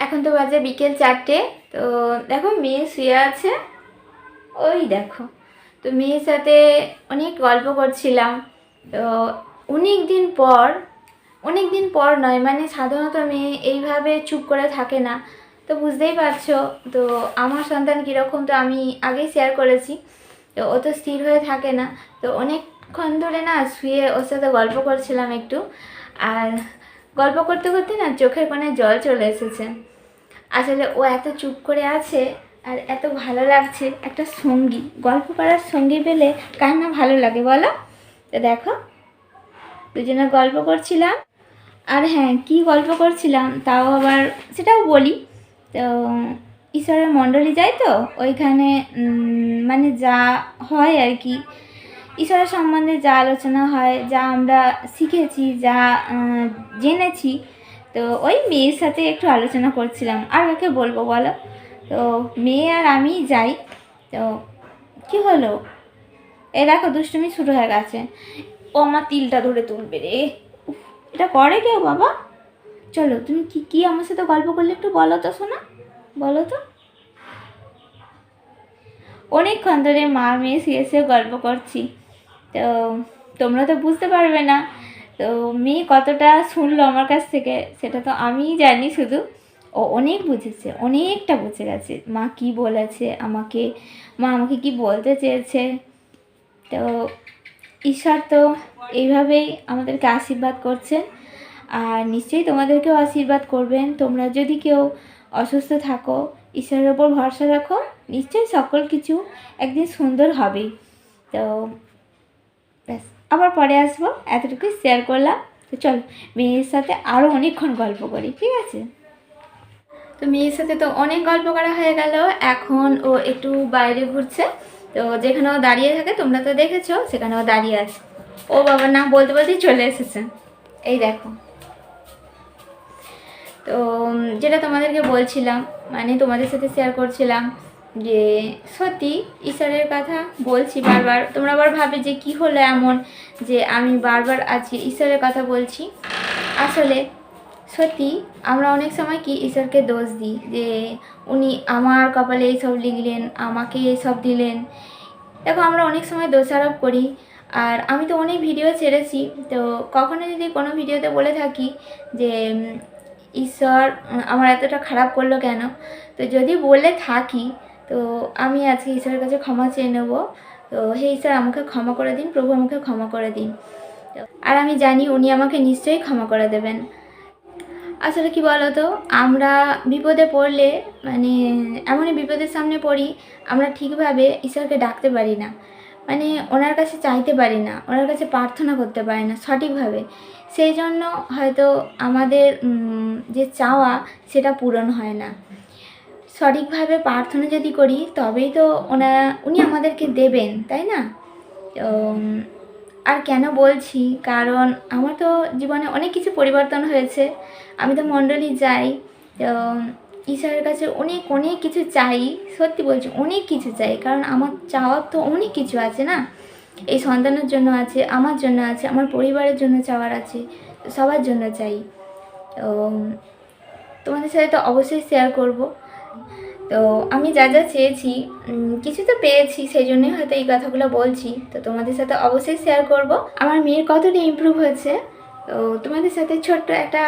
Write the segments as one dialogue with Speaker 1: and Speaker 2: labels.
Speaker 1: এখন তো বাজে বিকেল 4টে। তো দেখো মেয়ে শুয়ে আছে, ওই দেখো। তো মেয়ের সাথে অনেক গল্প করছিলাম। তো অনেক দিন পর নয়, মানে সাধারণত মেয়ে এইভাবে চুপ করে থাকে না। তো বুঝতেই পারছো তো আমার সন্তান কীরকম, তো আমি আগেই শেয়ার করেছি। তো ও তো স্থির হয়ে থাকে না। তো অনেকক্ষণ ধরে না শুয়ে ওর সাথে গল্প করছিলাম একটু। আর গল্প করতে করতে না চোখের কোণে জল চলে এসেছে। আসলে ও এত চুপ করে আছে আর এত ভালো লাগছে, একটা সঙ্গী, গল্প করার সঙ্গী পেলে কার না ভালো লাগে বলো। তো দেখো দুজনে গল্প করছিলাম। আর হ্যাঁ, কি গল্প করছিলাম তাও আবার সেটাও বলি। তো ঈশ্বরের মণ্ডলী যায় তো ওইখানে মানে যা হয় আর কি, ঈশ্বরের সম্বন্ধে যা আলোচনা হয়, যা আমরা শিখেছি, যা জেনেছি, তো ওই মেয়ের সাথে একটু আলোচনা করছিলাম। আর কাকে বলবো বলো। তো মেয়ে আর আমি যাই। তো কি হলো, এই দেখো দুষ্টুমি শুরু হয়ে গেছে। ও আমার তিলটা ধরে তুলবে রে। উফ, এটা করে কেউ বাবা? চলো তুমি কি কি আমার সাথে গল্প করলে একটু বলো তো শোনা, বলো তো। অনেকক্ষণ ধরে মা মেয়ে শুয়ে গল্প করছি। তো তোমরা তো বুঝতে পারবে না তো মেয়ে কতটা শুনলো আমার কাছ থেকে, সেটা তো আমিই জানি শুধু। ও অনেক বুঝেছে, অনেকটা বুঝে গেছে মা কি বলেছে আমাকে, মা আমাকে কি বলতে চেয়েছে। তো ঈশ্বর তো এইভাবেই আমাদেরকে আশীর্বাদ করছেন, আর নিশ্চয়ই তোমাদেরকেও আশীর্বাদ করবেন। তোমরা যদি কেউ অসুস্থ থাকো, ঈশ্বরের ওপর ভরসা রাখো, নিশ্চয়ই সকল কিছু একদিন সুন্দর হবেই। তো ব্যাস, আবার পরে আসবো, এতটুকুই শেয়ার করলাম। তো চলো মেয়ের সাথে আরও অনেকক্ষণ গল্প করি, ঠিক আছে? তো মেয়ের সাথে তো অনেক গল্প করা হয়ে গেল, এখন ও একটু বাইরে ঘুরছে। তো যেখানে ও দাঁড়িয়ে থাকে তোমরা তো দেখেছো, সেখানে ও দাঁড়িয়ে আছে। ও বাবা না বলতে বলতেই চলে এসেছে, এই দেখো। তো যেটা তোমাদেরকে বলছিলাম, মানে তোমাদের সাথে শেয়ার করছিলাম যে সত্যি ঈশ্বরের কথা বলছি বারবার, তোমরা আবার ভাবে যে কি হলো এমন যে আমি বারবার আজকে ঈশ্বরের কথা বলছি। আসলে সত্যি আমরা অনেক সময় কি ঈশ্বরকে দোষ দিই যে উনি আমার কপালে এইসব লিখলেন, আমাকে এইসব দিলেন। দেখো আমরা অনেক সময় দোষারোপ করি। আর আমি তো অনেক ভিডিও ছেড়েছি, তো কখনো যদি কোনো ভিডিওতে বলে থাকি যে ঈশ্বর আমার এতটা খারাপ করলো কেন, তো যদি বলে থাকি তো আমি আজকে ঈশ্বরের কাছে ক্ষমা চেয়ে নেব। তো হে ঈশ্বর আমাকে ক্ষমা করে দিন, প্রভু আমাকে ক্ষমা করে দিন। আর আমি জানি উনি আমাকে নিশ্চয়ই ক্ষমা করে দেবেন। আসলে কি বলতো, আমরা বিপদে পড়লে, মানে এমনই বিপদের সামনে পড়ি, আমরা ঠিকভাবে ঈশ্বরকে ডাকতে পারি না, মানে ওনার কাছে চাইতে পারি না, ওনার কাছে প্রার্থনা করতে পারি না সঠিকভাবে। সেই জন্য হয়তো আমাদের যে চাওয়া সেটা পূরণ হয় না। সঠিকভাবে প্রার্থনা যদি করি তবেই তো উনি আমাদেরকে দেবেন, তাই না? তো আর কেন বলছি, কারণ আমার তো জীবনে অনেক কিছু পরিবর্তন হয়েছে। আমি তো মণ্ডলী যাই, তো ঈশ্বরের কাছে অনেক অনেক কিছু চাই, সত্যি বলছি অনেক কিছু চাই, কারণ আমার চাওয়ার তো অনেক কিছু আছে না। এই সন্তানের জন্য আছে, আমার জন্য আছে, আমার পরিবারের জন্য চাওয়ার আছে, সবার জন্য চাই। তো তোমাদের সাথে তো অবশ্যই শেয়ার করব। তো আমি যা যা চেয়েছি কিছু তো পেয়েছি, সেই জন্যই হয়তো এই কথাগুলো বলছি। তো তোমাদের সাথে অবশ্যই শেয়ার করব আমার মেয়ের কতটা ইমপ্রুভ হয়েছে। তো তোমাদের সাথে ছোট্ট একটা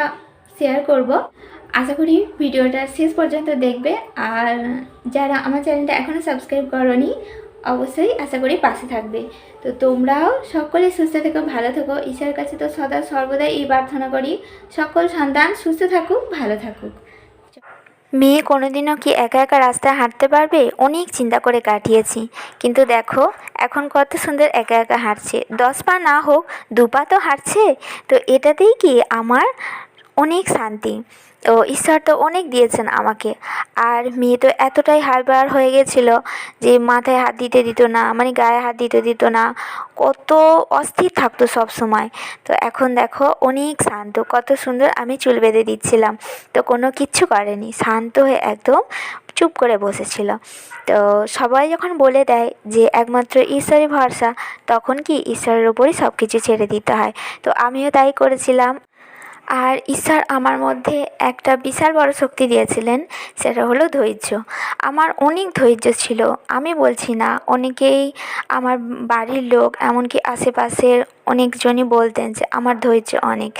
Speaker 1: শেয়ার করব। আশা করি ভিডিওটা শেষ পর্যন্ত দেখবে। আর যারা আমার চ্যানেলটা এখনও সাবস্ক্রাইব করোনি, অবশ্যই আশা করি পাশে থাকবে। তো তোমরাও সকলে সুস্থ থেকো, ভালো থেকো। ঈশ্বরের কাছে তো সদা সর্বদাই এই প্রার্থনা করি, সকল সন্তান সুস্থ থাকুক, ভালো থাকুক।
Speaker 2: মেয়ে কোনোদিনও কি একা একা রাস্তায় হাঁটতে পারবে? অনেক চিন্তা করে কাটিয়েছি, কিন্তু দেখো এখন কত সুন্দর একা একা হাঁটছে। 10 পা না হোক 2 পা তো হাঁটছে। তো এটাতেই কি আমার অনেক শান্তি। ও ঈশ্বর তো অনেক দিয়েছেন আমাকে। আর মেয়ে তো এতটাই হাইপার হয়ে গেছিলো যে মাথায় হাত দিতে দিত না, মানে গায়ে হাত দিতে দিত না, কত অস্থির থাকতো সব সময়। তো এখন দেখো অনেক শান্ত, কত সুন্দর আমি চুল বেঁধে দিচ্ছিলাম, তো কোনো কিচ্ছু করেনি, শান্ত হয়ে একদম চুপ করে বসেছিল। তো সবাই যখন বলে দেয় যে একমাত্র ঈশ্বরই ভরসা, তখন কি ঈশ্বরের ওপরই সব কিছু ছেড়ে দিতে হয়। তো আমিও তাই করেছিলাম। আর ঈশ্বর আমার মধ্যে একটা বিশাল বড় শক্তি দিয়েছিলেন, সেটা হলো ধৈর্য। আমার অনেক ধৈর্য ছিল, আমি বলছি না, অনেকেই আমার বাড়ির লোক এমনকি আশেপাশের অনেকজনই বলতেন যে আমার ধৈর্য অনেক।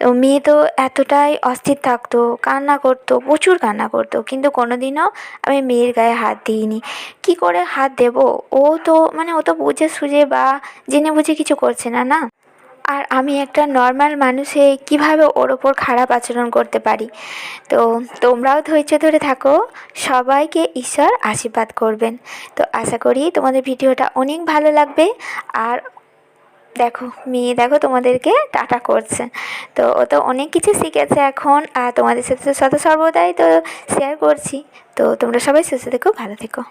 Speaker 2: তো মেয়ে তো এতটাই অস্থির থাকতো, কান্না করতো, প্রচুর কান্না করতো, কিন্তু কোনোদিনও আমি মেয়ের গায়ে হাত দিইনি। কী করে হাত দেবো? ও তো বুঝে সুঝে বা জেনে বুঝে কিছু করছে না, না। আর আমি একটা নর্মাল মানুষে কিভাবে ওর ওপর খারাপ আচরণ করতে পারি? তো তোমরাও ধৈর্য ধরে থাকো, সবাইকে ঈশ্বর আশীর্বাদ করবেন। তো আশা করি তোমাদের ভিডিওটা অনেক ভালো লাগবে। আর দেখো, মেয়ে দেখো তোমাদেরকে টাটা করছে। তো ও তো অনেক কিছু শিখেছে এখন, আর তোমাদের সাথে তো সদা সর্বদাই তো শেয়ার করছি। তো তোমরা সবাই সুস্থ থেকো, ভালো থেকো।